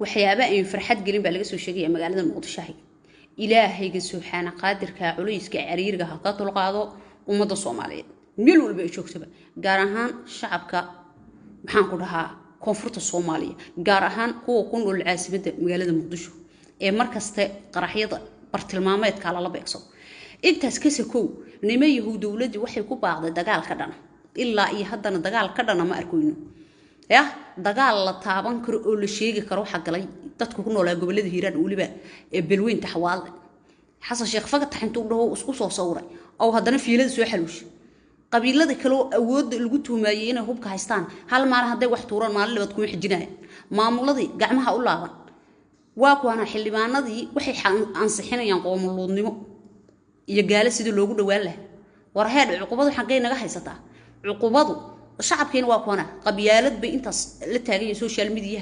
waxyaaba ay farxad gelin baa laga soo sheegay magaalada Muqdisho Ilaahayga subxaana qaadirka culayska cariiriga ha ka dulqaado ummadda Soomaaliyeed meel walba ay joogtaba gaar ahaan shacabka maxaan ku dhahaa koonfurta Soomaaliya gaar ahaan kuwa ku nool caasimadda magaalada Muqdisho ee markaste qaraxyada bartilmaameedka la beegsado intaas ka sakow nimay dawladdu waxay ku baaqday dagaal ka dhana ilaa iyo haddana dagaal ka dhana ma arkayno dagaal la taaban karo oo la sheegi karo waxa galay dadku ku noolaa gobolada Hiiraan waliba ee Balweynta Xawaale xasan sheekh fagatax intuu dhaho isku soo sawray oo haddana fiilada soo xaluushay qabiilada kale oo awood lagu tuumayay inay hubka haystaan hal maar haday wax tuuran maalin labad kuma xijinayaan maamuladii gacmaha u laaban waa kuwana xildhibaanadii waxay ansixinayaan qoomuluudnimo iyo gaala sidii loogu dhawaan lahaa war heed cuqubadu xaqay naga haysataa cuqubadu shacabkeena waa kuwana qabyaalad bay intaas la taagay social media